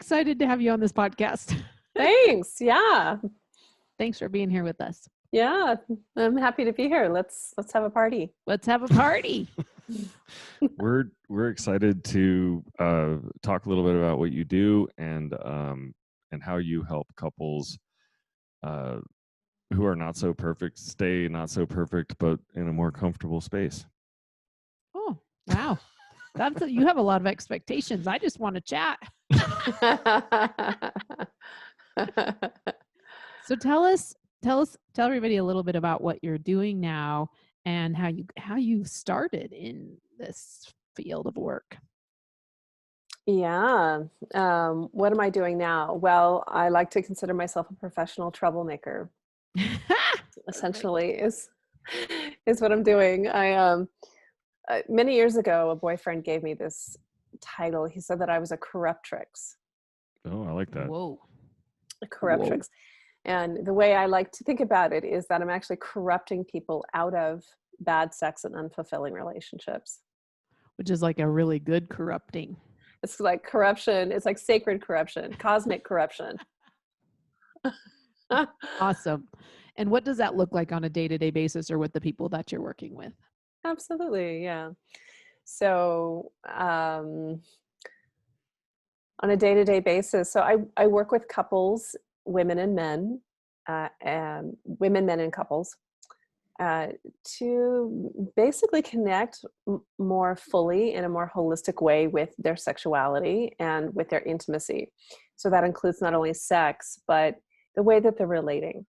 excited to have you on this podcast. Thanks. Yeah. Thanks for being here with us. Yeah. I'm happy to be here. Let's have a party. Let's have a party. We're excited to talk a little bit about what you do and how you help couples who are not so perfect stay not so perfect, but in a more comfortable space. Oh, wow. You have a lot of expectations. I just want to chat. So tell everybody a little bit about what you're doing now and how you started in this field of work. Yeah. What am I doing now? Well, I like to consider myself a professional troublemaker. Essentially is what I'm doing. Many years ago, a boyfriend gave me this title. He said that I was a corruptrix. Oh, I like that. Whoa. A corruptrix. And the way I like to think about it is that I'm actually corrupting people out of bad sex and unfulfilling relationships. Which is like a really good corrupting. It's like corruption. It's like sacred corruption, cosmic corruption. Awesome. And what does that look like on a day-to-day basis or with the people that you're working with? Absolutely. Yeah. So on a day-to-day basis, so I work with couples, women and men, and women, men, and couples to basically connect more fully in a more holistic way with their sexuality and with their intimacy. So that includes not only sex, but the way that they're relating.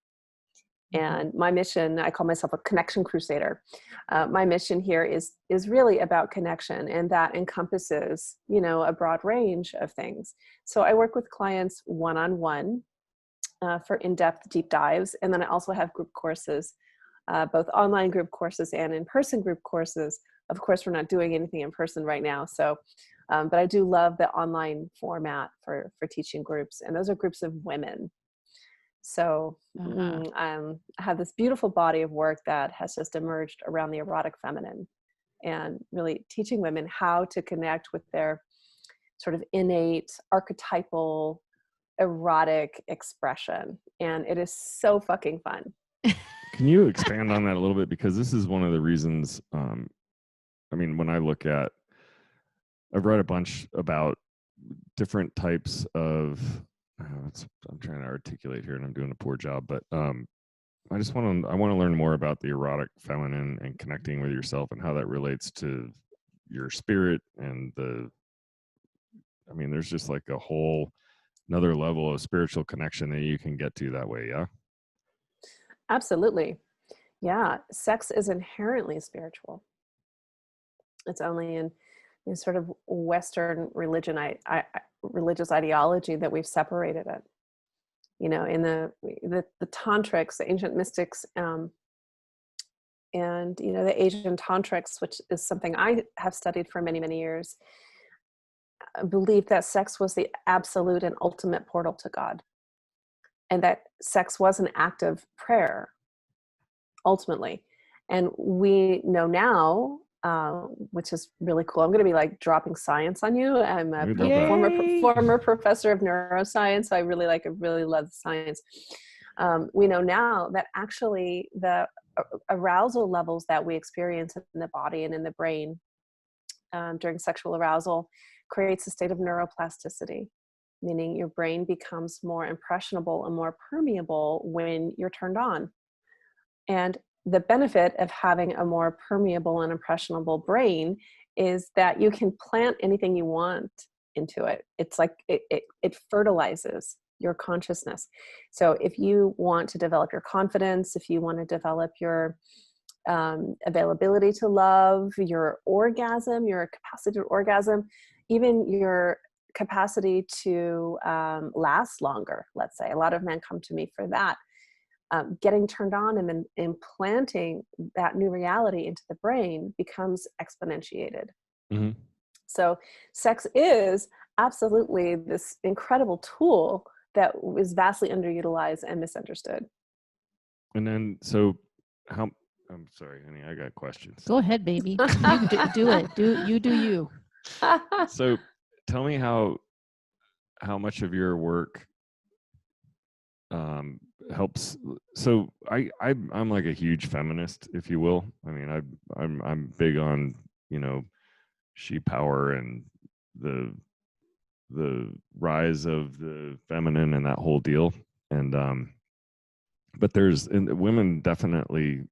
And my mission, I call myself a connection crusader. My mission here is really about connection, and that encompasses, a broad range of things. So I work with clients one-on-one for in-depth deep dives. And then I also have group courses, both online group courses and in-person group courses. Of course, we're not doing anything in person right now. So, but I do love the online format for teaching groups. And those are groups of women. So I have this beautiful body of work that has just emerged around the erotic feminine and really teaching women how to connect with their sort of innate, archetypal, erotic expression. And it is so fucking fun. Can you expand on that a little bit? Because this is one of the reasons, when I look at, I've read a bunch about different types of, I'm trying to articulate here and I'm doing a poor job, but I want to learn more about the erotic feminine and connecting with yourself and how that relates to your spirit and there's just like a whole another level of spiritual connection that you can get to that way. Yeah. Absolutely. Yeah. Sex is inherently spiritual. It's only in sort of Western religion, religious ideology that we've separated it. In the tantrics, the ancient mystics, and the Asian tantrics, which is something I have studied for many, many years, believed that sex was the absolute and ultimate portal to God, and that sex was an act of prayer, ultimately. And we know now, which is really cool. I'm going to be like dropping science on you. I'm a former professor of neuroscience. So I really love science. We know now that actually the arousal levels that we experience in the body and in the brain during sexual arousal creates a state of neuroplasticity, meaning your brain becomes more impressionable and more permeable when you're turned on. And the benefit of having a more permeable and impressionable brain is that you can plant anything you want into it. It's like it fertilizes your consciousness. So if you want to develop your confidence, if you want to develop your availability to love, your orgasm, your capacity to orgasm, even your capacity to last longer, let's say. A lot of men come to me for that. Getting turned on and then implanting that new reality into the brain becomes exponentiated. Mm-hmm. So sex is absolutely this incredible tool that is vastly underutilized and misunderstood. And then, I'm sorry, honey, I got questions. Go ahead, baby. You do it. Do you. So tell me how how much of your work helps. So I'm like a huge feminist, if you will. I mean, I'm big on, you know, she power and the rise of the feminine and that whole deal. And but and women definitely,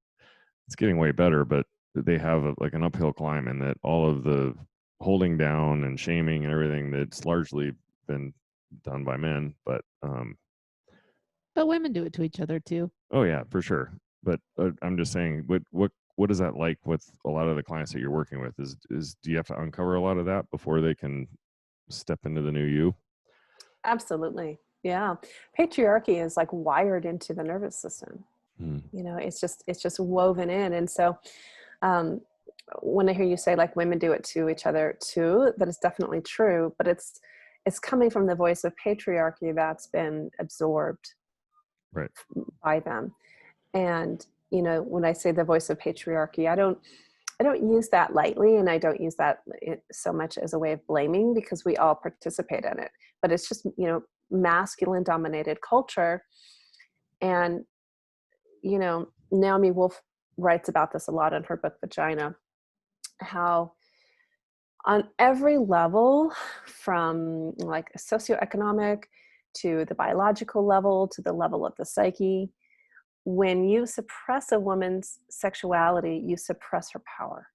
it's getting way better, but they have like an uphill climb, and that all of the holding down and shaming and everything that's largely been done by men. But women do it to each other too. oh yeah, for sure. But I'm just saying, what is that like with a lot of the clients that you're working with? Is do you have to uncover a lot of that before they can step into the new you? Absolutely. Yeah. Patriarchy is like wired into the nervous system. You know, it's just woven in. And so when I hear you say like women do it to each other too, that is definitely true, but it's coming from the voice of patriarchy that's been absorbed Right. by them. And, you know, when I say the voice of patriarchy, I don't use that lightly, and I don't use that so much as a way of blaming, because we all participate in it. But it's just, you know, masculine dominated culture. And, you know, Naomi Wolf writes about this a lot in her book, Vagina, how on every level, from like socioeconomic to the biological level to the level of the psyche, when you suppress a woman's sexuality, you suppress her power.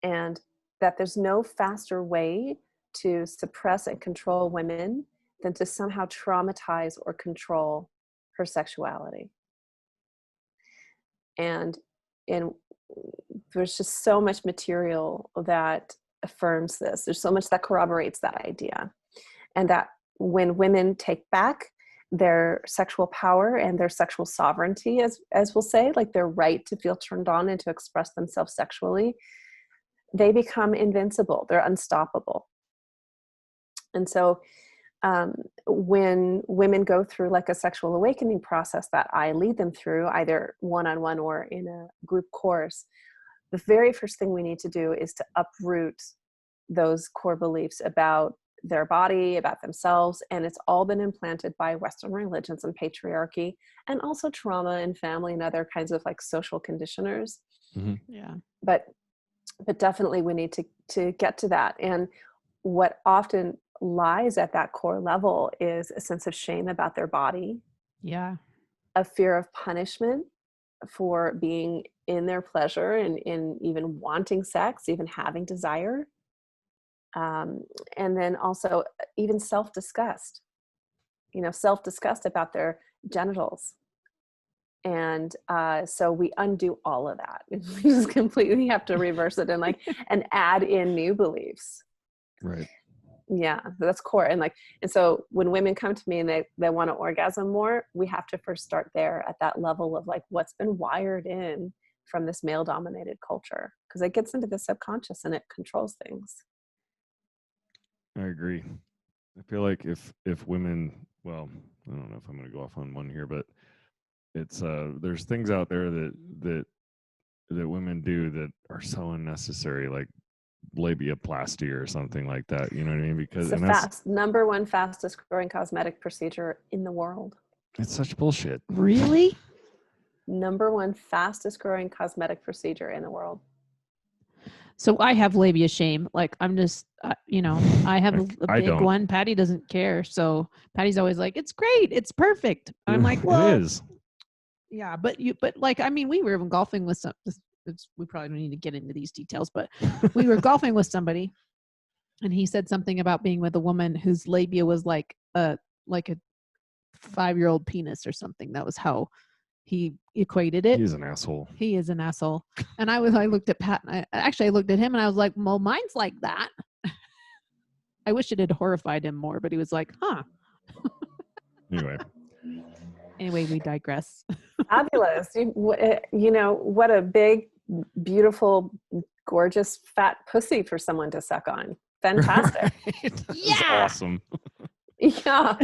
And that there's no faster way to suppress and control women than to somehow traumatize or control her sexuality. And there's just so much material that affirms this. There's so much that corroborates that idea. And that when women take back their sexual power and their sexual sovereignty, as we'll say, like their right to feel turned on and to express themselves sexually, they become invincible. They're unstoppable. And so when women go through like a sexual awakening process that I lead them through, either one-on-one or in a group course, the very first thing we need to do is to uproot those core beliefs about their body, about themselves. And it's all been implanted by Western religions and patriarchy, and also trauma and family and other kinds of like social conditioners. Mm-hmm. Yeah. But definitely we need to get to that. And what often lies at that core level is a sense of shame about their body. Yeah. A fear of punishment for being in their pleasure and in even wanting sex, even having desire. And then also even self-disgust, you know, self-disgust about their genitals. And so we undo all of that. We just completely have to reverse it and add in new beliefs. Right. Yeah, that's core. And so when women come to me and they want to orgasm more, we have to first start there at that level of like what's been wired in from this male dominated culture, because it gets into the subconscious and it controls things. I agree. I feel like if women, well, I don't know if I'm going to go off on one here, but it's there's things out there that women do that are so unnecessary, like labiaplasty or something like that. You know what I mean? Because It's the number one fastest growing cosmetic procedure in the world. It's such bullshit. Really? Number one fastest growing cosmetic procedure in the world. So I have labia shame. Like I'm just, you know, I have a big one. Patty doesn't care. So Patty's always like, it's great. It's perfect. I'm like, well, it is. Yeah. But like, I mean, we were even golfing with we probably don't need to get into these details, but we were golfing with somebody and he said something about being with a woman whose labia was like a 5-year-old penis or something. That was how he equated it. He's an asshole. He is an asshole. And I looked at Pat and I looked at him and I was like, well, mine's like that. I wish it had horrified him more, but he was like, huh. Anyway, we digress. Fabulous. You know, what a big, beautiful, gorgeous, fat pussy for someone to suck on. Fantastic. Right? Yeah. Awesome. Yeah.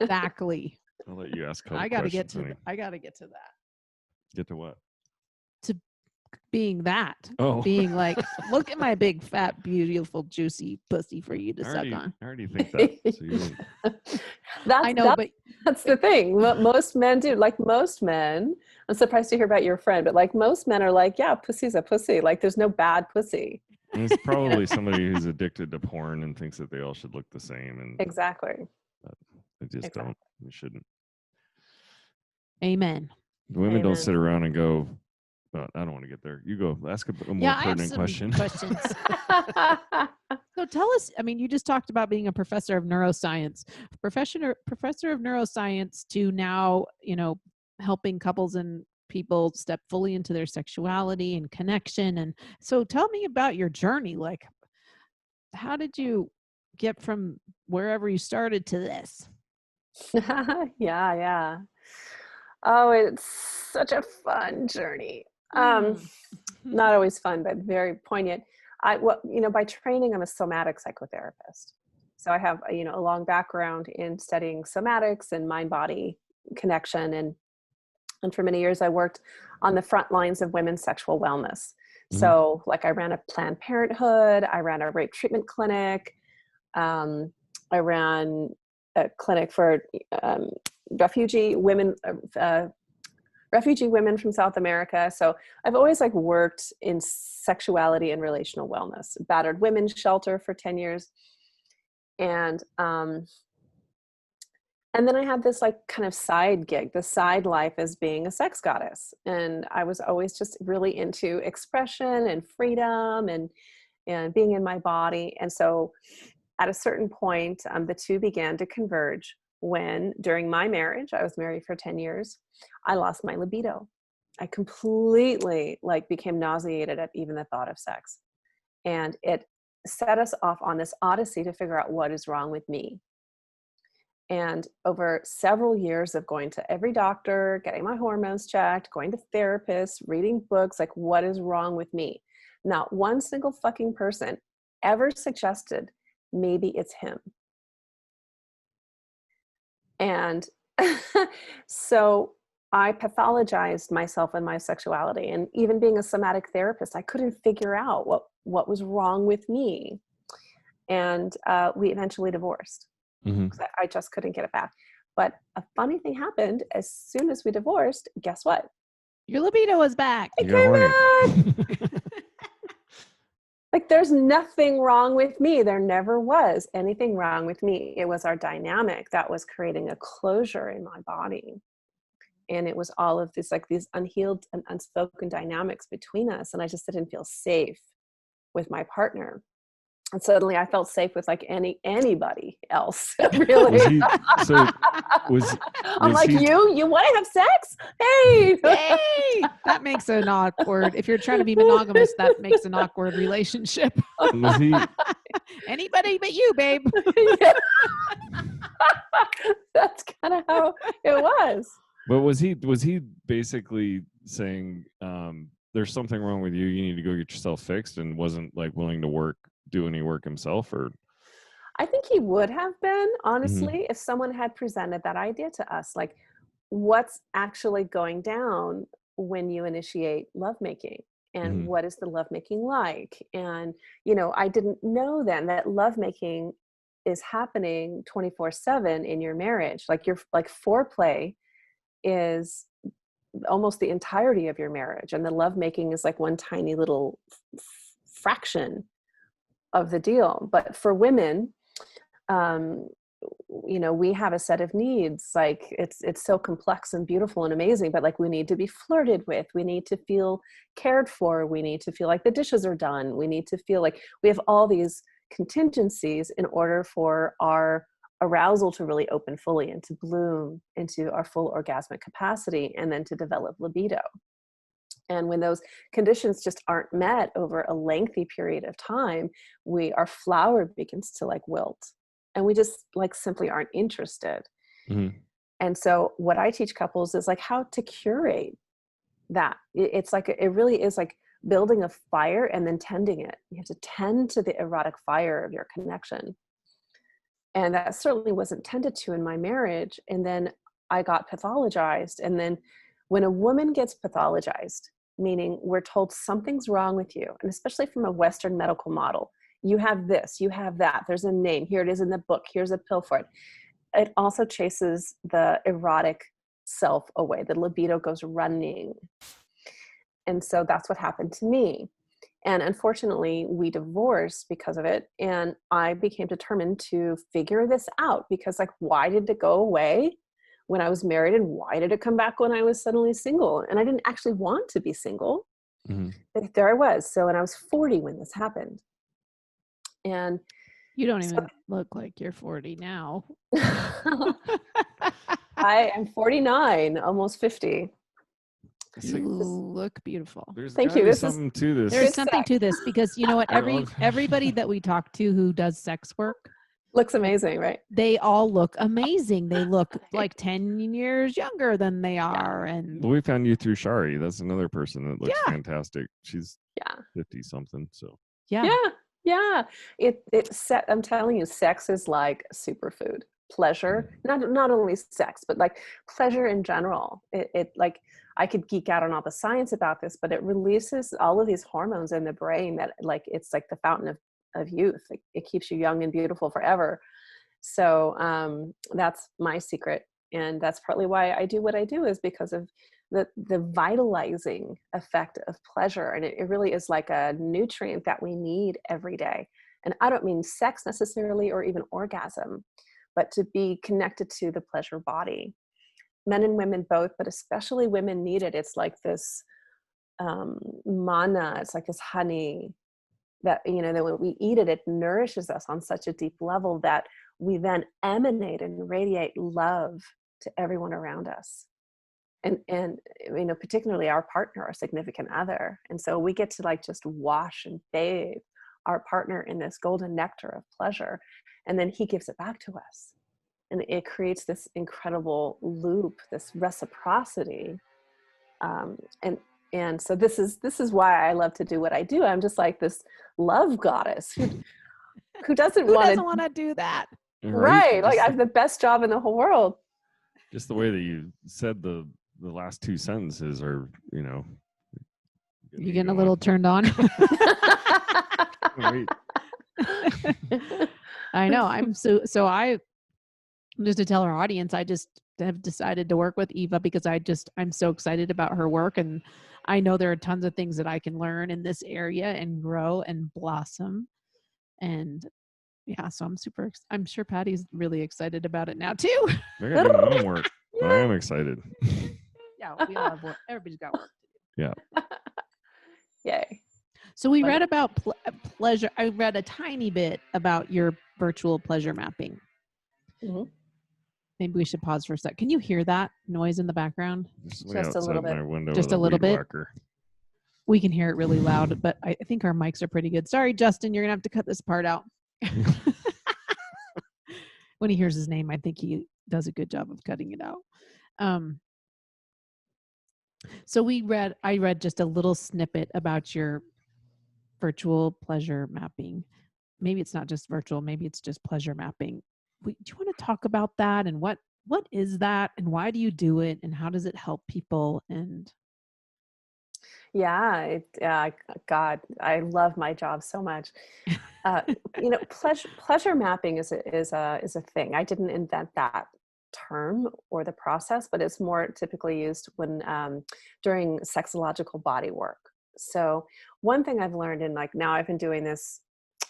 Exactly. I'll let you ask. I got to get to that. Get to what? To being that. Oh. Being like, look at my big, fat, beautiful, juicy pussy for you to suck on. I already think that. So you didn't. I know, but That's the thing. Most men do. Like most men, I'm surprised to hear about your friend, but like most men are like, yeah, pussy's a pussy. Like there's no bad pussy. And it's probably somebody who's addicted to porn and thinks that they all should look the same. And Exactly. they just don't. They shouldn't. Amen. Women don't Amen. sit around and go, I don't want to get there. You go. Ask a more I have pertinent some question. questions. So tell us, I mean, you just talked about being a professor of neuroscience, professor of neuroscience to now, helping couples and people step fully into their sexuality and connection. And so tell me about your journey. Like, how did you get from wherever you started to this? Yeah. Oh, it's such a fun journey. Not always fun, but very poignant. By training, I'm a somatic psychotherapist. So I have, a long background in studying somatics and mind-body connection. And for many years, I worked on the front lines of women's sexual wellness. Mhm. So like I ran a Planned Parenthood, I ran a rape treatment clinic, I ran a clinic for refugee women from South America. So I've always worked in sexuality and relational wellness. Battered women's shelter for 10 years. And then I had this kind of side gig, the side life as being a sex goddess. And I was always just really into expression and freedom and being in my body. And so at a certain point, the two began to converge when, during my marriage, I was married for 10 years, I lost my libido. I completely became nauseated at even the thought of sex. And it set us off on this odyssey to figure out what is wrong with me. And over several years of going to every doctor, getting my hormones checked, going to therapists, reading books, what is wrong with me? Not one single fucking person ever suggested maybe it's him. And so I pathologized myself and my sexuality. And even being a somatic therapist, I couldn't figure out what was wrong with me. And we eventually divorced. Mhm. I just couldn't get it back. But a funny thing happened. As soon as we divorced, guess what? Your libido was back. It came back. There's nothing wrong with me. There never was anything wrong with me. It was our dynamic that was creating a closure in my body. And it was all of this, these unhealed and unspoken dynamics between us. And I just didn't feel safe with my partner. And suddenly I felt safe with anybody else. Really. I'm like, you want to have sex? Hey. Hey, that makes an awkward, if you're trying to be monogamous, that makes an awkward relationship. Was he? Anybody but you, babe. Yeah. That's kind of how it was. But was he basically saying, there's something wrong with you, you need to go get yourself fixed, and wasn't willing to do any work himself? Or I think he would have been, honestly, if someone had presented that idea to us, what's actually going down when you initiate lovemaking, and what is the lovemaking like? And, I didn't know then that lovemaking is happening 24/7 in your marriage. Your foreplay is almost the entirety of your marriage. And the lovemaking is one tiny little fraction of the deal. But for women, we have a set of needs. It's so complex and beautiful and amazing, but we need to be flirted with. We need to feel cared for. We need to feel like the dishes are done. We need to feel like we have all these contingencies in order for our arousal to really open fully and to bloom into our full orgasmic capacity, and then to develop libido. And when those conditions just aren't met over a lengthy period of time, our flower begins to wilt, and we just simply aren't interested. Mm-hmm. And so what I teach couples is how to curate that. It's it really is building a fire and then tending it. You have to tend to the erotic fire of your connection. And that certainly wasn't tended to in my marriage. And then I got pathologized. And then when a woman gets pathologized, meaning we're told something's wrong with you. And especially from a Western medical model, you have this, you have that, there's a name, here it is in the book, here's a pill for it. It also chases the erotic self away. The libido goes running. And so that's what happened to me. And unfortunately, we divorced because of it. And I became determined to figure this out, because like, why did it go away when I was married? And why did it come back when I was suddenly single? And I didn't actually want to be single, but there I was. So, and I was 40 when this happened. And You don't even look like you're 40 now. I am 49, almost 50. You look beautiful. There's Thank gotta you. be This is- something to this. There's Good something sex. to this, because you know what? They're all- Everybody that we talk to who does sex work, Looks amazing, right? they all look amazing. They look like 10 years younger than they are. And Well, we found you through Shari. That's another person that looks Yeah. fantastic. She's Yeah. 50 something. So yeah. Yeah. I'm telling you, sex is like superfood. Pleasure, not only sex, but like pleasure in general. It like, I could geek out on all the science about this, but it releases all of these hormones in the brain that like, it's like the fountain of youth. Like, it keeps you young and beautiful forever. So that's my secret. And that's partly why I do what I do, is because of the vitalizing effect of pleasure. And it really is like a nutrient that we need every day. And I don't mean sex necessarily, or even orgasm, but to be connected to the pleasure body. Men and women both, but especially women need it. It's like this mana, it's like this honey that, you know, that when we eat it, it nourishes us on such a deep level that we then emanate and radiate love to everyone around us. And you know, particularly our partner, our significant other. And so we get to like just wash and bathe our partner in this golden nectar of pleasure. And then he gives it back to us. And it creates this incredible loop, this reciprocity. And so this is why I love to do what I do. I'm just like this love goddess who doesn't want to do that? Right. Like, Just I have the best job in the whole world. just the way that you said the last two sentences are, you know. You getting a little turned on? Wait. I know. I'm so I, just to tell our audience, I just have decided to work with Eva because I'm so excited about her work, and I know there are tons of things that I can learn in this area and grow and blossom. And yeah, so I'm sure Patty's really excited about it now too. I gotta do my own work, but I am excited. Yeah, we all have work. Everybody's got work to do. Yeah. Yay. So we read about pleasure. I read a tiny bit about your virtual pleasure mapping. Mm-hmm. Maybe we should pause for a sec. Can you hear that noise in the background? Just a little bit. My window Just with a little weed bit? whacker. We can hear it really loud, but I think our mics are pretty good. Sorry, Justin, you're going to have to cut this part out. When he hears his name, I think he does a good job of cutting it out. So I read just a little snippet about your virtual pleasure mapping. Maybe it's not just virtual, maybe it's just pleasure mapping. Do you want to talk about that, and what is that, and why do you do it, and how does it help people? And Yeah, God, I love my job so much. You know, pleasure mapping is a thing. I didn't invent that term or the process, but it's more typically used when during sexological body work. So one thing I've learned, and like now I've been doing this.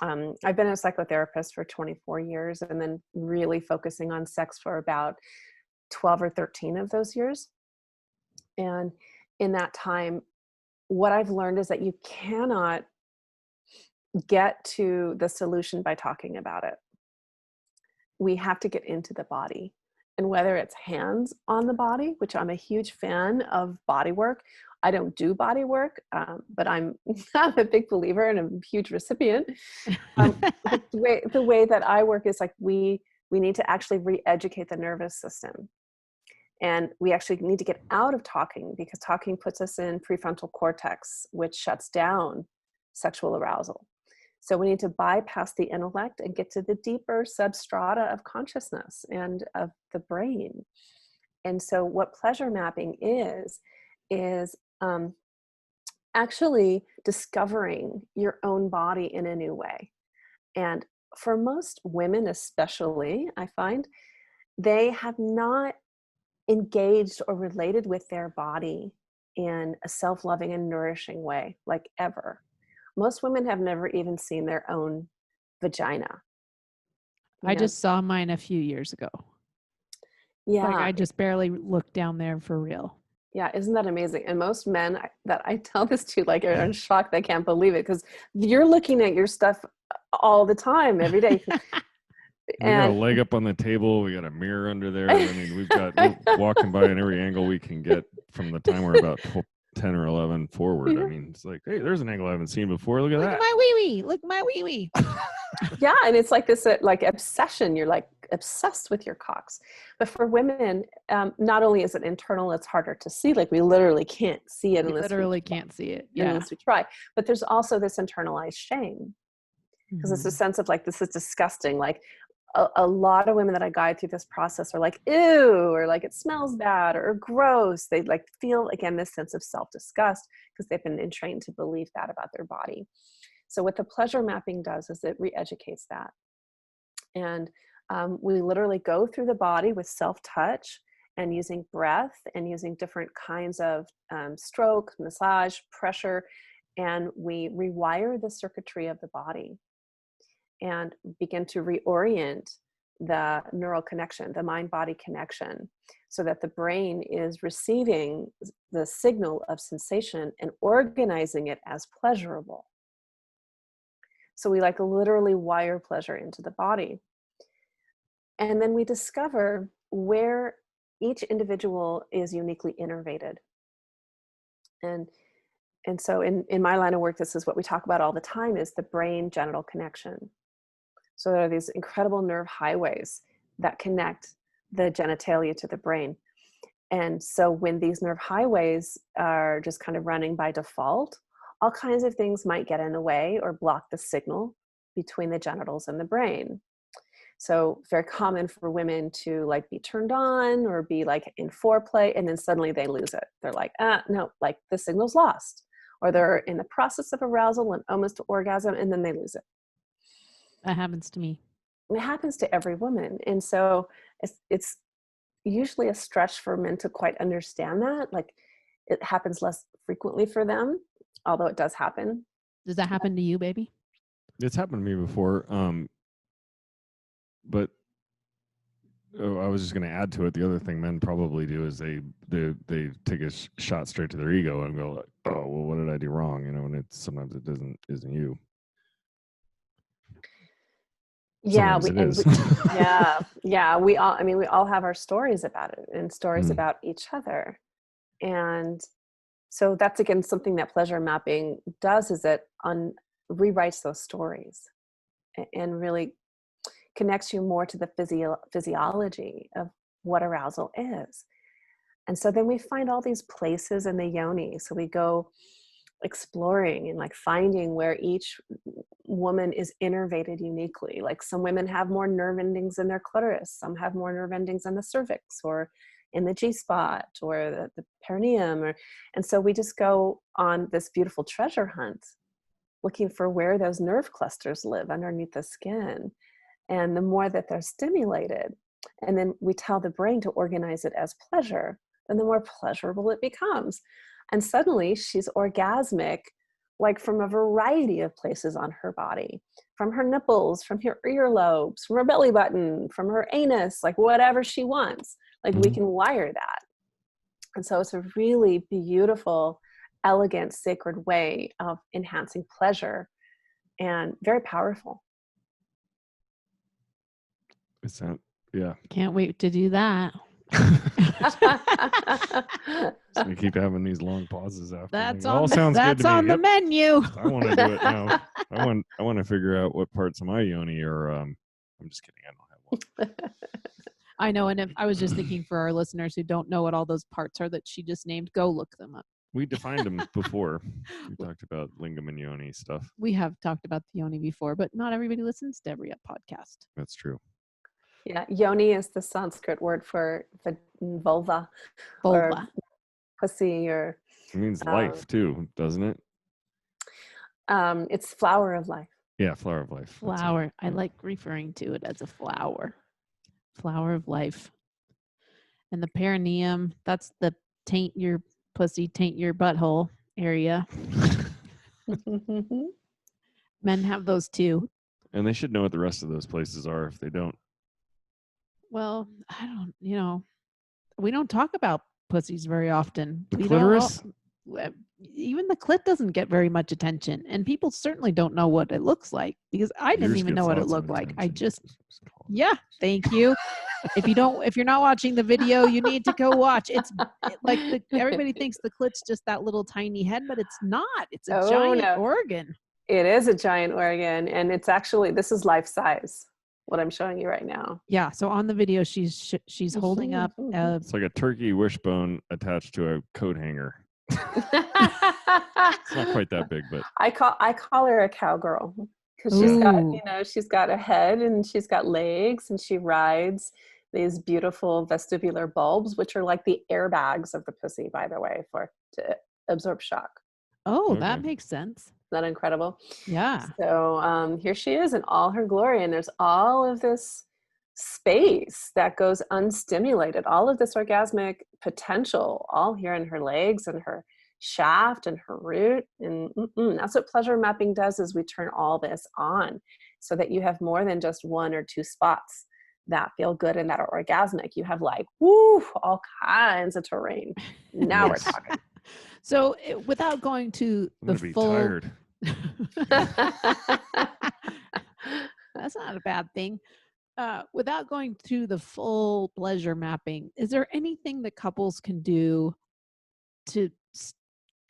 I've been a psychotherapist for 24 years, and then really focusing on sex for about 12 or 13 of those years. And in that time, what I've learned is that you cannot get to the solution by talking about it. We have to get into the body. And whether it's hands on the body, which I'm a huge fan of body work. I don't do body work, but I'm a big believer and a huge recipient. The way that I work is like we need to actually re-educate the nervous system. And we actually need to get out of talking, because talking puts us in prefrontal cortex, which shuts down sexual arousal. So we need to bypass the intellect and get to the deeper substrata of consciousness and of the brain. And so what pleasure mapping is actually discovering your own body in a new way. And for most women, especially, I find they have not engaged or related with their body in a self-loving and nourishing way, like ever. Most women have never even seen their own vagina. I just saw mine a few years ago. Yeah. Like I just barely looked down there for real. Yeah, isn't that amazing? And most men that I tell this to, like, are in shock. They can't believe it because you're looking at your stuff all the time, every day. We got a leg up on the table. We got a mirror under there. I mean, we're walking by in every angle we can get from the time we're about 10 or 11 forward. I mean, it's like, hey, there's an angle I haven't seen before. Look at that. Look at my wee-wee. Look at my wee-wee. Yeah, and it's like this like obsession. You're like obsessed with your cocks. But for women, not only is it internal, it's harder to see. Like we literally can't see it unless we try. But there's also this internalized shame because it's a sense of like, this is disgusting. Like a lot of women that I guide through this process are like, ew, or like it smells bad or gross. They like feel, again, this sense of self-disgust because they've been entrained to believe that about their body. So what the pleasure mapping does is it re-educates that. And we literally go through the body with self-touch and using breath and using different kinds of stroke, massage, pressure, and we rewire the circuitry of the body and begin to reorient the neural connection, the mind-body connection, so that the brain is receiving the signal of sensation and organizing it as pleasurable. So we like literally wire pleasure into the body. And then we discover where each individual is uniquely innervated. And so in my line of work, this is what we talk about all the time, is the brain-genital connection. So there are these incredible nerve highways that connect the genitalia to the brain. And so when these nerve highways are just kind of running by default, all kinds of things might get in the way or block the signal between the genitals and the brain. So very common for women to like be turned on or be like in foreplay and then suddenly they lose it. They're like, no, like the signal's lost. Or they're in the process of arousal and almost to orgasm and then they lose it. That happens to me. It happens to every woman. And so it's usually a stretch for men to quite understand that. Like it happens less frequently for them, although it does happen. Does that happen to you, baby? It's happened to me before. But I was just going to add to it. The other thing men probably do is they take a shot straight to their ego and go, like, oh, well, what did I do wrong? You know, and sometimes it isn't you. Yeah, sometimes it is. Yeah. We all have our stories about it and stories about each other. And so that's, again, something that pleasure mapping does, is it rewrites those stories and really connects you more to the physiology of what arousal is. And so then we find all these places in the yoni. So we go exploring and like finding where each woman is innervated uniquely. Like some women have more nerve endings in their clitoris, some have more nerve endings in the cervix or in the G-spot or the perineum. And so we just go on this beautiful treasure hunt looking for where those nerve clusters live underneath the skin. And the more that they're stimulated, and then we tell the brain to organize it as pleasure, then the more pleasurable it becomes. And suddenly she's orgasmic, like from a variety of places on her body, from her nipples, from her earlobes, from her belly button, from her anus, like whatever she wants. Like we can wire that. And so it's a really beautiful, elegant, sacred way of enhancing pleasure and very powerful. Yeah. Can't wait to do that. So we keep having these long pauses after. That's it all sounds good to me. on the menu. I want to do it now. I want to figure out what parts of my yoni are. I'm just kidding. I don't have one. I know, and if I was just thinking for our listeners who don't know what all those parts are that she just named, go look them up. We defined them before. We talked about lingam and yoni stuff. We have talked about the yoni before, but not everybody listens to every podcast. That's true. Yeah, yoni is the Sanskrit word for vulva. Vulva. Or pussy, or it means life too, doesn't it? It's flower of life. Yeah, flower of life. That's it. Flower. I like referring to it as a flower. Flower of life. And the perineum, that's the taint your pussy, taint your butthole area. Men have those too. And they should know what the rest of those places are if they don't. Well, I don't, we don't talk about pussies very often. The We clitoris? even the clit doesn't get very much attention. And people certainly don't know what it looks like because I didn't Yours even gets know what it lots of looked like. I attention. just, yeah, thank you. If you're not watching the video, you need to go watch. Everybody thinks the clit's just that little tiny head, but it's not. It's a giant organ. It is a giant organ, and it's actually, this is life size, what I'm showing you right now. Yeah. So on the video, she's holding up. It's like a turkey wishbone attached to a coat hanger. It's not quite that big, but I call her a cowgirl because she's got a head and she's got legs, and she rides these beautiful vestibular bulbs, which are like the airbags of the pussy, by the way, to absorb shock. Oh, Okay. that makes sense. Isn't that incredible? Yeah. So here she is in all her glory, and there's all of this space that goes unstimulated, all of this orgasmic potential, all here in her legs and her shaft and her root. And that's what pleasure mapping does, is we turn all this on so that you have more than just one or two spots that feel good and that are orgasmic. You have all kinds of terrain. Now we're talking. So without going to I'm the gonna be full tired. That's not a bad thing. Without going to the full pleasure mapping, is there anything that couples can do to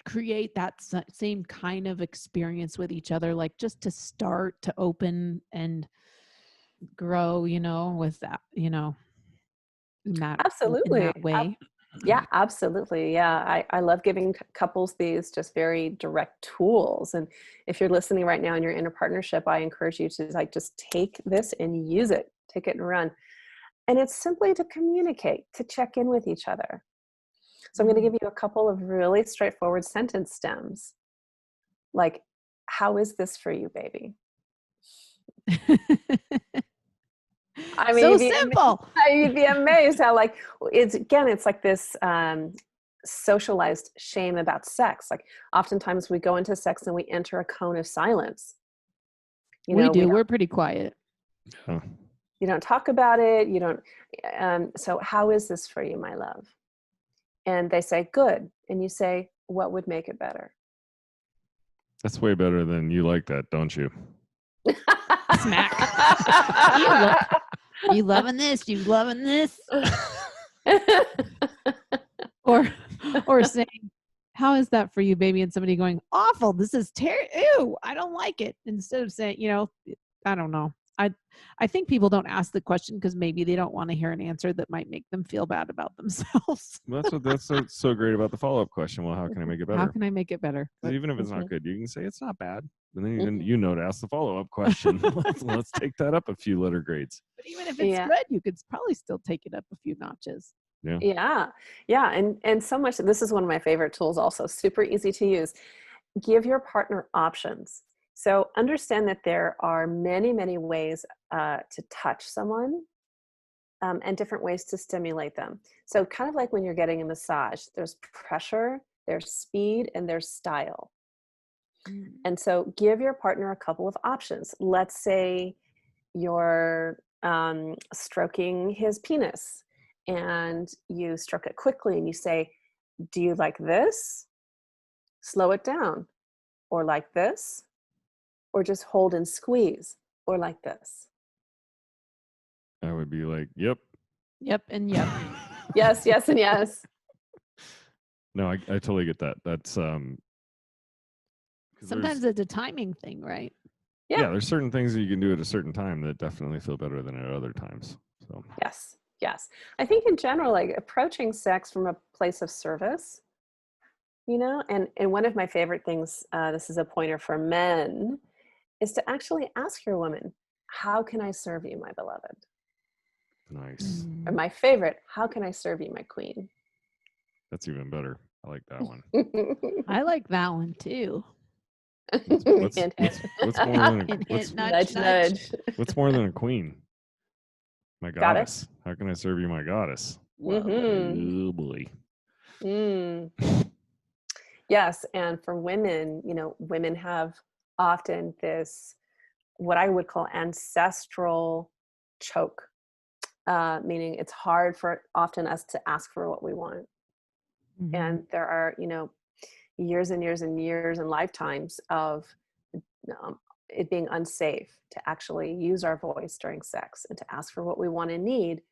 create that same kind of experience with each other, like just to start to open and grow, with that, in Absolutely. that way? Yeah, absolutely. Yeah, I love giving couples these just very direct tools. And if you're listening right now and you're in a partnership, I encourage you to just take this and use it, take it and run. And it's simply to communicate, to check in with each other. So I'm going to give you a couple of really straightforward sentence stems. Like, how is this for you, baby? I mean, so simple. You'd be amazed how it's like this socialized shame about sex. Like oftentimes we go into sex and we enter a cone of silence. We're pretty quiet. Huh. You don't talk about it. You don't. So how is this for you, my love? And they say, good. And you say, what would make it better? That's way better than you like that, don't you? Smack. You loving this? You loving this? or saying, how is that for you, baby? And somebody going, awful. This is ew, I don't like it. Instead of saying, I don't know. I think people don't ask the question because maybe they don't want to hear an answer that might make them feel bad about themselves. Well, that's so great about the follow-up question. Well, how can I make it better? How can I make it better? Even if it's not good, you can say it's not bad. And then to ask the follow-up question. let's take that up a few letter grades. But even if it's good, you could probably still take it up a few notches. Yeah. And so much, this is one of my favorite tools also, super easy to use. Give your partner options. So understand that there are many, many ways to touch someone and different ways to stimulate them. So kind of like when you're getting a massage, there's pressure, there's speed, and there's style. And so give your partner a couple of options. Let's say you're stroking his penis and you stroke it quickly and you say, do you like this? Slow it down. Or like this? Or just hold and squeeze? Or like this? I would be like, yep. Yep and yep. Yes, yes, and yes. No, I totally get that. That's sometimes it's a timing thing, right? Yeah, there's certain things that you can do at a certain time that definitely feel better than at other times. So Yes. I think in general, like approaching sex from a place of service, and one of my favorite things, this is a pointer for men, is to actually ask your woman, how can I serve you, my beloved? Nice. Or my favorite, how can I serve you, my queen? That's even better. I like that one. I like that one too. What's Hint, hint. what's more than a, Hint, what's hint, nudge, nudge. what's more than a queen? My Goddess. goddess. How can I serve you, my goddess? Wow. Mhm. Oh boy. Mm. Yes, and for women, women have often this, what I would call ancestral choke, meaning it's hard for often us to ask for what we want. Mhm. And there are, years and years and years and lifetimes of it being unsafe to actually use our voice during sex and to ask for what we want and need.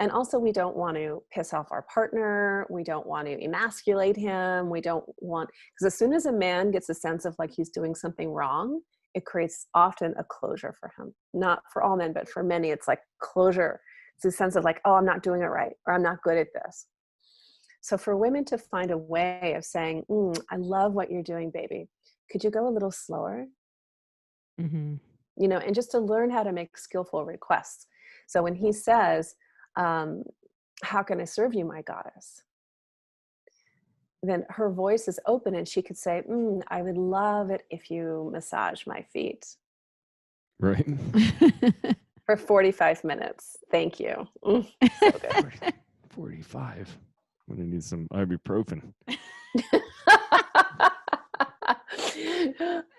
And also, we don't want to piss off our partner. We don't want to emasculate him. We don't want, because as soon as a man gets a sense of like he's doing something wrong, it creates often a closure for him. Not for all men, but for many, it's like closure. It's a sense of like, oh, I'm not doing it right, or I'm not good at this. So for women to find a way of saying, I love what you're doing, baby. Could you go a little slower? Mm-hmm. And just to learn how to make skillful requests. So when he says, how can I serve you, my goddess? Then her voice is open and she could say, I would love it if you massage my feet Right. for 45 minutes. Thank you. So good. 45. I'm gonna need some ibuprofen.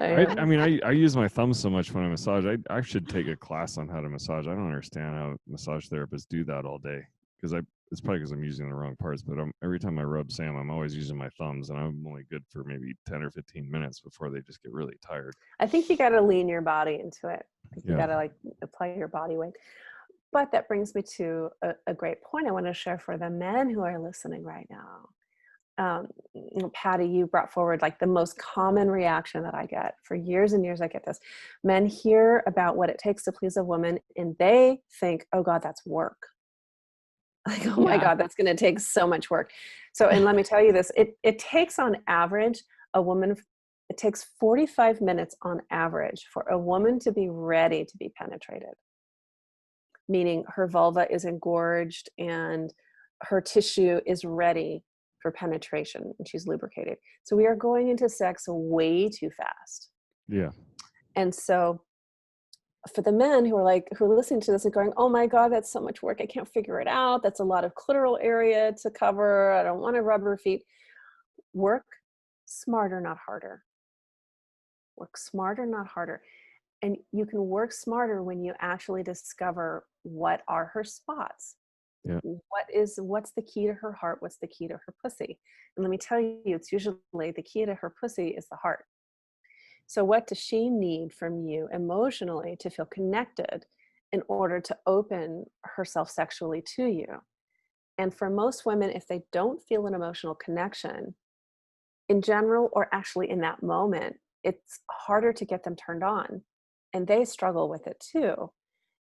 I mean, I use my thumbs so much when I massage. I should take a class on how to massage. I don't understand how massage therapists do that all day, because it's probably because I'm using the wrong parts. But every time I rub Sam, I'm always using my thumbs, and I'm only good for maybe 10 or 15 minutes before they just get really tired. I think you got to lean your body into it. I think you Yeah. got to like apply your body weight. But that brings me to a great point I want to share for the men who are listening right now. Patty, you brought forward like the most common reaction that I get for years and years. I get this. Men hear about what it takes to please a woman and they think, oh God, that's work. Like, oh my God, that's going to take so much work. So, and let me tell you this, it takes on average it takes 45 minutes on average for a woman to be ready to be penetrated. Meaning her vulva is engorged and her tissue is ready for penetration and she's lubricated. So we are going into sex way too fast. Yeah. And so for the men who are listening to this and going, oh my God, that's so much work. I can't figure it out. That's a lot of clitoral area to cover. I don't want to rub her feet. Work smarter, not harder. Work smarter, not harder. And you can work smarter when you actually discover what are her spots. Yeah. What's the key to her heart? What's the key to her pussy? And let me tell you, it's usually the key to her pussy is the heart. So what does she need from you emotionally to feel connected in order to open herself sexually to you? And for most women, if they don't feel an emotional connection in general, or actually in that moment, it's harder to get them turned on. And they struggle with it too.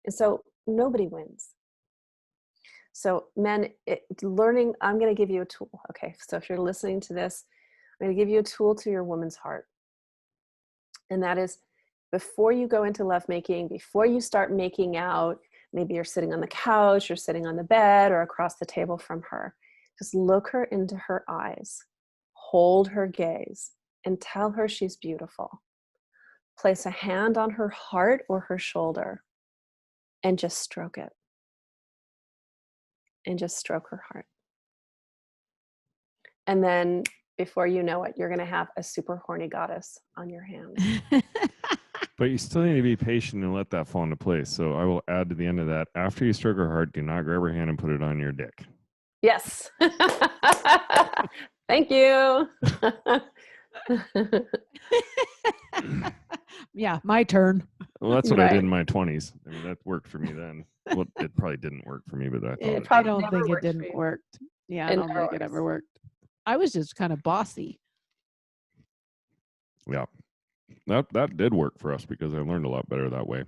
And so nobody wins. So men, learning, I'm going to give you a tool. Okay, so if you're listening to this, I'm going to give you a tool to your woman's heart. And that is, before you go into lovemaking, before you start making out, maybe you're sitting on the couch, you're sitting on the bed or across the table from her, just look her into her eyes, hold her gaze, and tell her she's beautiful. Place a hand on her heart or her shoulder and just stroke it. And just stroke her heart. And then before you know it, you're going to have a super horny goddess on your hands. But you still need to be patient and let that fall into place. So I will add to the end of that, after you stroke her heart, do not grab her hand and put it on your dick. Yes. Thank you. Yeah, my turn. Well, that's what I did Right. in my 20s. I mean, that worked for me then. Well, it probably didn't work for me, but I thought It it I probably did. don't never think it worked for didn't you. work. Yeah, I It don't never think it works. ever worked. I was just kind of bossy. Yeah. That did work for us because I learned a lot better that way.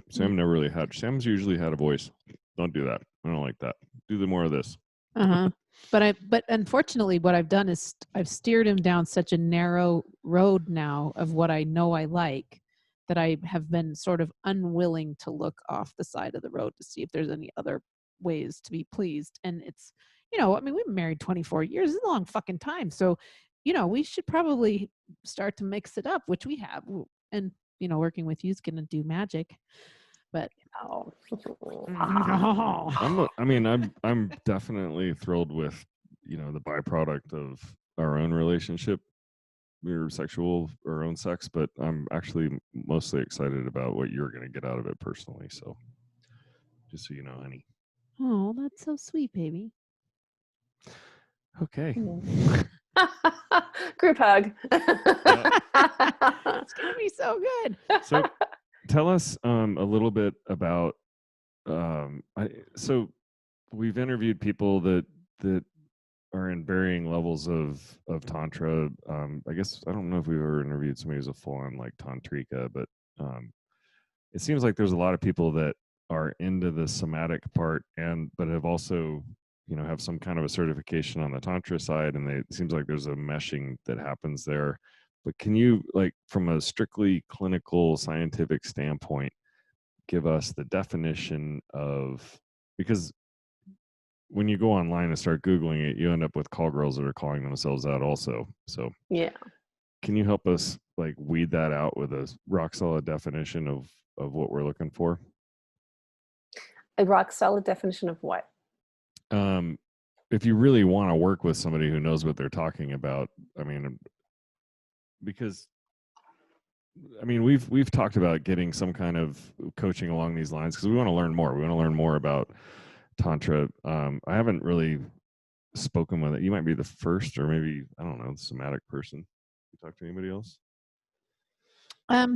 Sam's usually had a voice. Don't do that. I don't like that. Do the more of this. Uh-huh. But unfortunately what I've done is I've steered him down such a narrow road now of what I know I like, that I have been sort of unwilling to look off the side of the road to see if there's any other ways to be pleased. And it's, I mean, we've been married 24 years. It's a long fucking time. So we should probably start to mix it up, which we have. And, working with you is going to do magic. But Oh. I'm definitely thrilled with, the byproduct of our own relationship, your sexual, our own sex, but I'm actually mostly excited about what you're going to get out of it personally. So just so you know, honey. Oh, that's so sweet, baby. Okay. Group hug. It's going to be so good. So tell us a little bit about, so we've interviewed people that are in varying levels of Tantra. I guess, I don't know if we've ever interviewed somebody who's a full-on like Tantrika, but it seems like there's a lot of people that are into the somatic part but have also, have some kind of a certification on the Tantra side, and it seems like there's a meshing that happens there. But can you, like, from a strictly clinical scientific standpoint, give us the definition of, because when you go online and start Googling it, you end up with call girls that are calling themselves that also. So Yeah. can you help us like weed that out with a rock solid definition of what we're looking for? A rock solid definition of what? If you really want to work with somebody who knows what they're talking about, because we've talked about getting some kind of coaching along these lines because we want to learn more. We want to learn more about Tantra. I haven't really spoken with it. You might be the first, or maybe, I don't know, the somatic person. You talk to anybody else?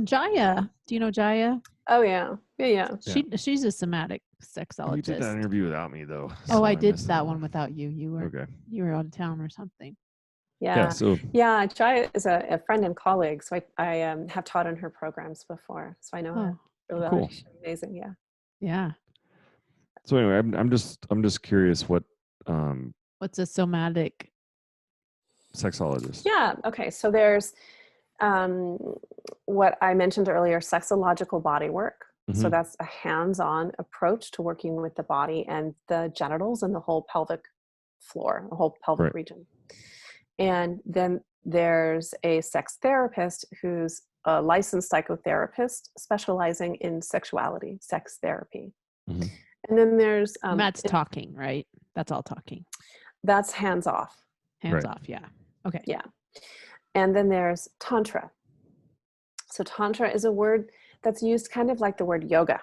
Jaya. Do you know Jaya? Oh yeah. Yeah. She's a somatic sexologist. You did that interview without me though. So I did that one without you. You were out of town or something. Yeah. So Jaya is a friend and colleague. So I have taught in her programs before. So I know her really well. Cool. She's amazing. Yeah. Yeah. So anyway, I'm just curious what's a somatic sexologist? Yeah. Okay. So there's what I mentioned earlier, sexological body work. Mm-hmm. So that's a hands-on approach to working with the body and the genitals and the whole pelvic floor, the whole pelvic region. And then there's a sex therapist who's a licensed psychotherapist specializing in sexuality, sex therapy. Mm-hmm. And then there's that's talking, right? That's all talking. That's hands off. Hands off, yeah. Okay. Yeah. And then there's Tantra. So Tantra is a word that's used kind of like the word yoga.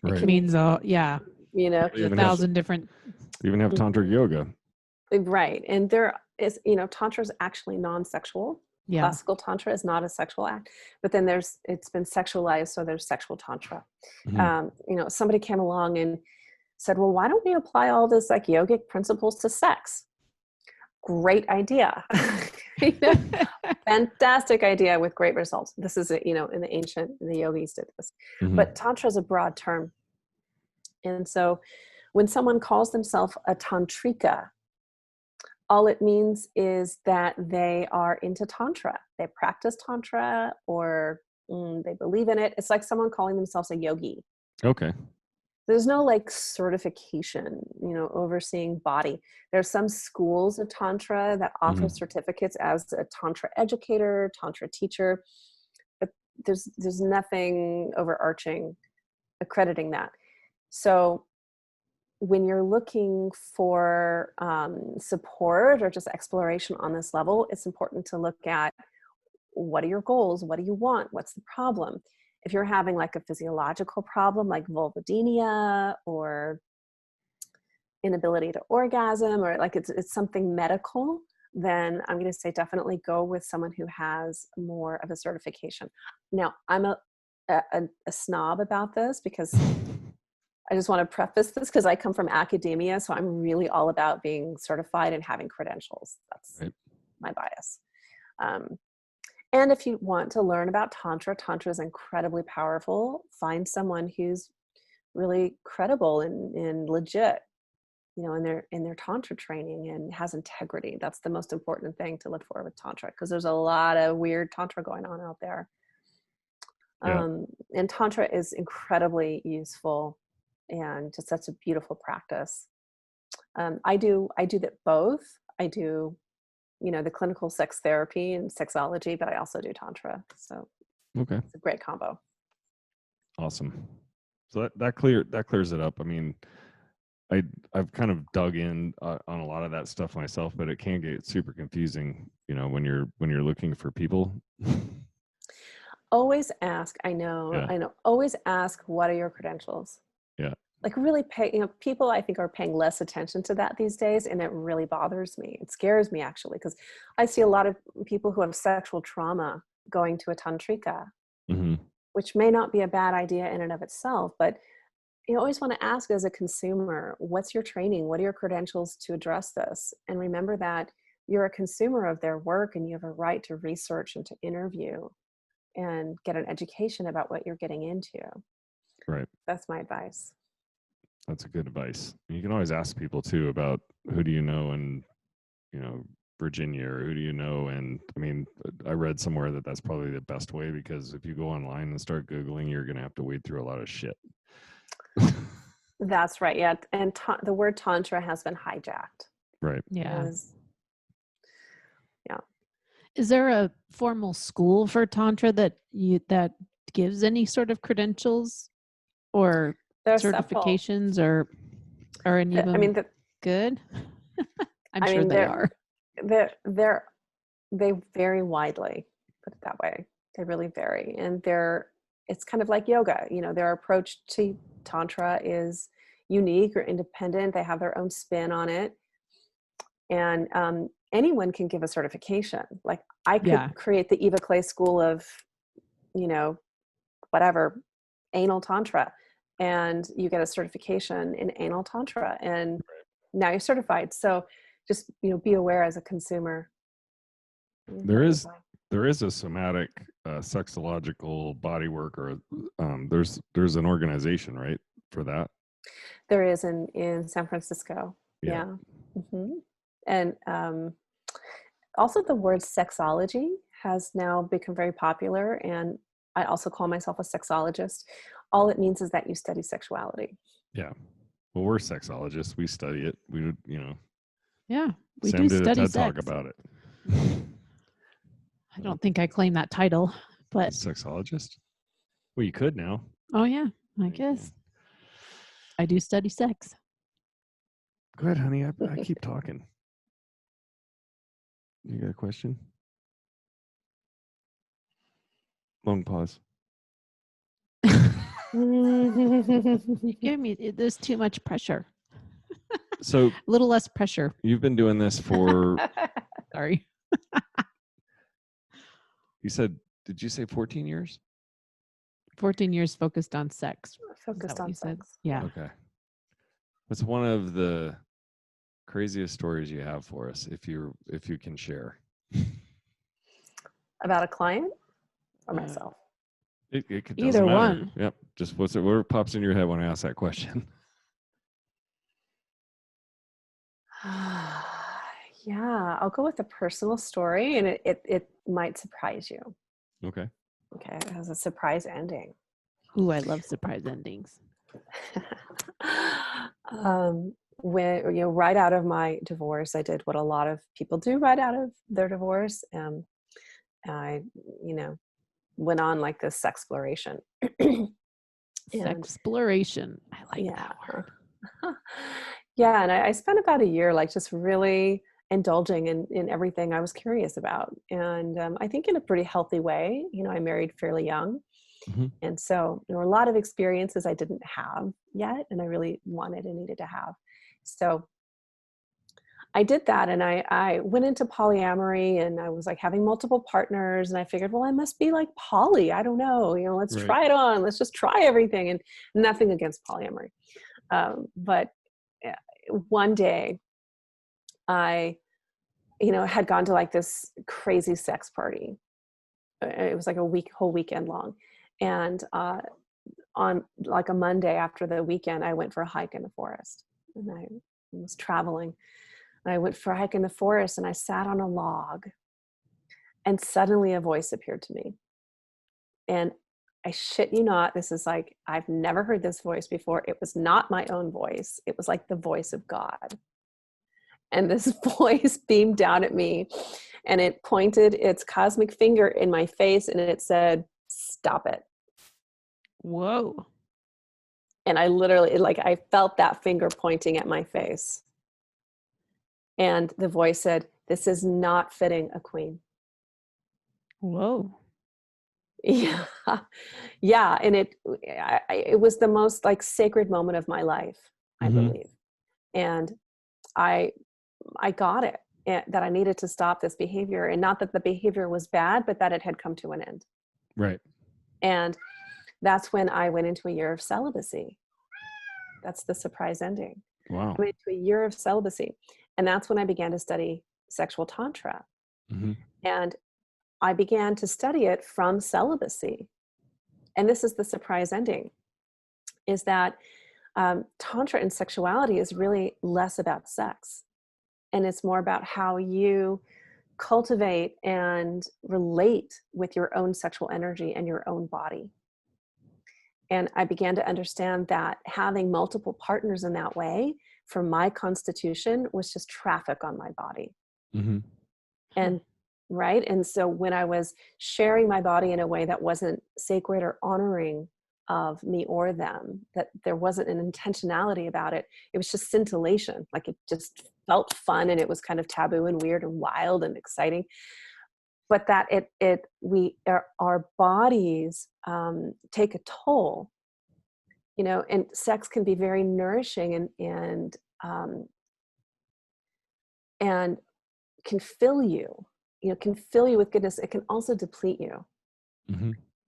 It means, yeah. 1,000 different. You even have Tantric yoga. Right. And there is, Tantra is actually non-sexual. Yeah. Classical Tantra is not a sexual act, but then it's been sexualized. So there's sexual Tantra. Mm-hmm. Somebody came along and said, well, why don't we apply all this like yogic principles to sex? Great idea. Fantastic idea with great results. This is, in the yogis did this. Mm-hmm. But Tantra is a broad term. And so when someone calls themselves a Tantrika, all it means is that they are into Tantra. They practice Tantra or they believe in it. It's like someone calling themselves a yogi. Okay. There's no like certification, overseeing body. There's some schools of Tantra that offer certificates as a Tantra educator, Tantra teacher, but there's nothing overarching accrediting that. So when you're looking for support or just exploration on this level, it's important to look at what are your goals? What do you want? What's the problem? If you're having like a physiological problem like vulvodynia or inability to orgasm, or like it's something medical, then I'm going to say definitely go with someone who has more of a certification. Now, I'm a snob about this because I just want to preface this because I come from academia, so I'm really all about being certified and having credentials. That's my bias. And if you want to learn about Tantra, Tantra is incredibly powerful. Find someone who's really credible and legit, in their Tantra training and has integrity. That's the most important thing to look for with Tantra, because there's a lot of weird Tantra going on out there. Yeah. And Tantra is incredibly useful and just such a beautiful practice. I do that both. I do the clinical sex therapy and sexology, but I also do Tantra. So Okay. it's a great combo. Awesome. So that clears it up. I mean, I've kind of dug in on a lot of that stuff myself, but it can get super confusing, when you're looking for people. Always ask. I know. Always ask, what are your credentials? Yeah. Like really pay, people I think are paying less attention to that these days. And it really bothers me. It scares me actually, because I see a lot of people who have sexual trauma going to a tantrika, Mm-hmm. which may not be a bad idea in and of itself, but you always want to ask as a consumer, what's your training? What are your credentials to address this? And remember that you're a consumer of their work and you have a right to research and to interview and get an education about what you're getting into. Right. That's my advice. That's a good advice. You can always ask people too about who do you know in, Virginia, or who do you know? And I mean, I read somewhere that that's probably the best way, because if you go online and start Googling, you're going to have to wade through a lot of shit. That's right. Yeah. And the word Tantra has been hijacked. Right. Yeah. Yeah. Is there a formal school for Tantra that gives any sort of credentials or There's certifications, or are any of them good? I'm sure they are. They vary widely, put it that way. They really vary. And it's kind of like yoga. Their approach to Tantra is unique or independent. They have their own spin on it. And anyone can give a certification. Like I could create the Eva Clay school of, whatever, anal Tantra. And you get a certification in anal Tantra. And now you're certified. So just, be aware as a consumer. There is a somatic sexological body work, or there's an organization, right, for that? There is in San Francisco. Yeah. Mm-hmm. And also the word sexology has now become very popular. And I also call myself a sexologist. All it means is that you study sexuality. Yeah. Well, we're sexologists. We study it. We, Yeah, we Sam do did study a TED sex. talk about it. I don't think I claim that title, but sexologist. Well, you could now. Oh yeah, I guess I do study sex. Go ahead, honey. I keep talking. You got a question? Long pause. You give me there's too much pressure. So a little less pressure. You've been doing this for Sorry. Did you say 14 years? 14 years focused on sex. Focused on sex. Yeah. Okay. What's one of the craziest stories you have for us, if you can share? About a client or myself? It Either matter. one. Yep. Just what pops in your head when I ask that question? Yeah, I'll go with a personal story, and it might surprise you. Okay. Okay, it has a surprise ending. Ooh, I love surprise endings. When right out of my divorce, I did what a lot of people do right out of their divorce. I went on like this sexploration. Sexploration. I like that word. Yeah, and I spent about a year like just really indulging in everything I was curious about, and I think in a pretty healthy way. I married fairly young. Mm-hmm. And so there were a lot of experiences I didn't have yet, and I really wanted and needed to have. So I did that, and I went into polyamory, and I was like having multiple partners, and I figured, well, I must be like poly. I don't know, let's Right. try it on. Let's just try everything. And nothing against polyamory. But one day I, had gone to like this crazy sex party. It was like whole weekend long. And on like a Monday after the weekend, I went for a hike in the forest, and I was traveling. And I went for a hike in the forest, and I sat on a log, and suddenly a voice appeared to me. And I shit you not, this is like, I've never heard this voice before. It was not my own voice. It was like the voice of God. And this voice beamed down at me, and it pointed its cosmic finger in my face, and it said, "Stop it." Whoa. And I literally, like, I felt that finger pointing at my face. And the voice said, "This is not fitting a queen." Whoa. Yeah. Yeah. And it was the most like sacred moment of my life, I believe. And I got it, that I needed to stop this behavior, and not that the behavior was bad, but that it had come to an end. Right. And that's when I went into a year of celibacy. That's the surprise ending. Wow. I went into a year of celibacy. And that's when I began to study sexual Tantra. And I began to study it from celibacy. And this is the surprise ending, is that Tantra and sexuality is really less about sex. And it's more about how you cultivate and relate with your own sexual energy and your own body. And I began to understand that having multiple partners in that way, for my constitution, was just traffic on my body. And right. And so when I was sharing my body in a way that wasn't sacred or honoring of me or them, that there wasn't an intentionality about it, it was just scintillation. Like, it just felt fun, and it was kind of taboo and weird and wild and exciting. But that our bodies take a toll, and sex can be very nourishing and can fill you, can fill you with goodness. It can also deplete you.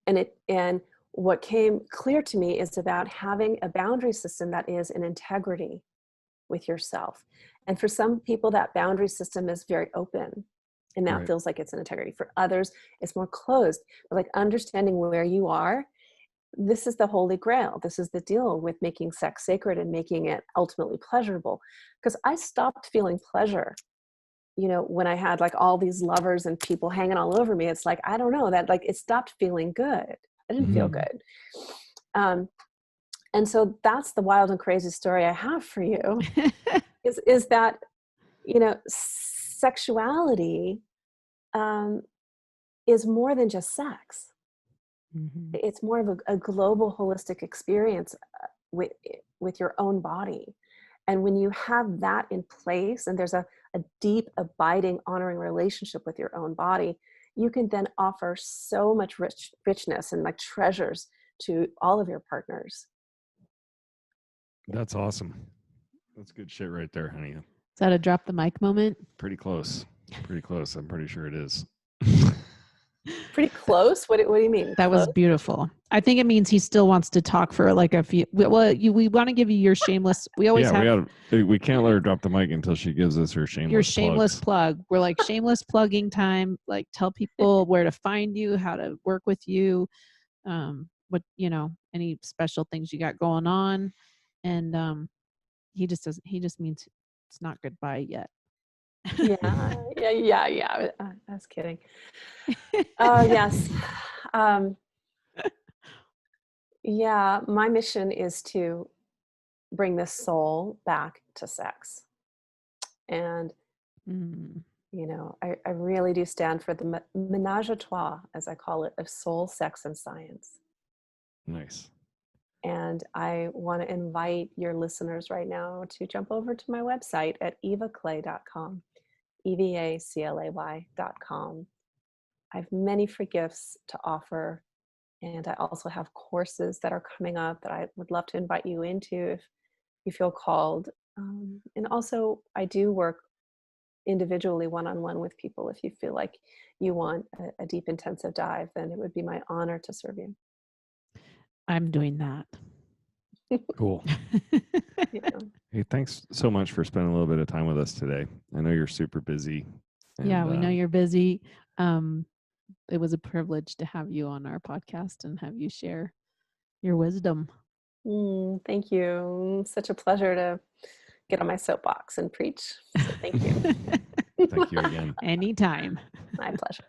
And what came clear to me is about having a boundary system that is in integrity with yourself. And for some people, that boundary system is very open, and that feels like it's an integrity. For others, it's more closed. But like, understanding where you are, this is the holy grail. This is the deal with making sex sacred and making it ultimately pleasurable. Because I stopped feeling pleasure, when I had like all these lovers and people hanging all over me. It's like, I don't know, that like, it stopped feeling good. I didn't feel good. And so that's the wild and crazy story I have for you, is that, sexuality is more than just sex. It's more of a global holistic experience with your own body. And when you have that in place, and there's a deep, abiding, honoring relationship with your own body, you can then offer so much richness and like treasures to all of your partners. That's awesome. That's good shit right there, honey. Is that a drop the mic moment? Pretty close. Pretty close. I'm pretty sure it is. Pretty close? What do you mean? That was beautiful. I think it means he still wants to talk for like a few. Well, we want to give you your shameless. We always we can't let her drop the mic until she gives us her shameless plug. We're like shameless plugging time. Like, tell people where to find you, how to work with you, what any special things you got going on, and he just means it's not goodbye yet. Yeah. I was kidding. Yes. Yeah, my mission is to bring the soul back to sex. And, I really do stand for the ménage à trois, as I call it, of soul, sex, and science. Nice. And I want to invite your listeners right now to jump over to my website at evaclay.com, EVACLAY.com. I have many free gifts to offer. And I also have courses that are coming up that I would love to invite you into if you feel called. And also, I do work individually, one-on-one with people. If you feel like you want a deep, intensive dive, then it would be my honor to serve you. I'm doing that. Cool. Hey, thanks so much for spending a little bit of time with us today. I know you're super busy. Yeah, we know you're busy. It was a privilege to have you on our podcast and have you share your wisdom. Thank you. Such a pleasure to get on my soapbox and preach. So thank you. Thank you again. Anytime. My pleasure.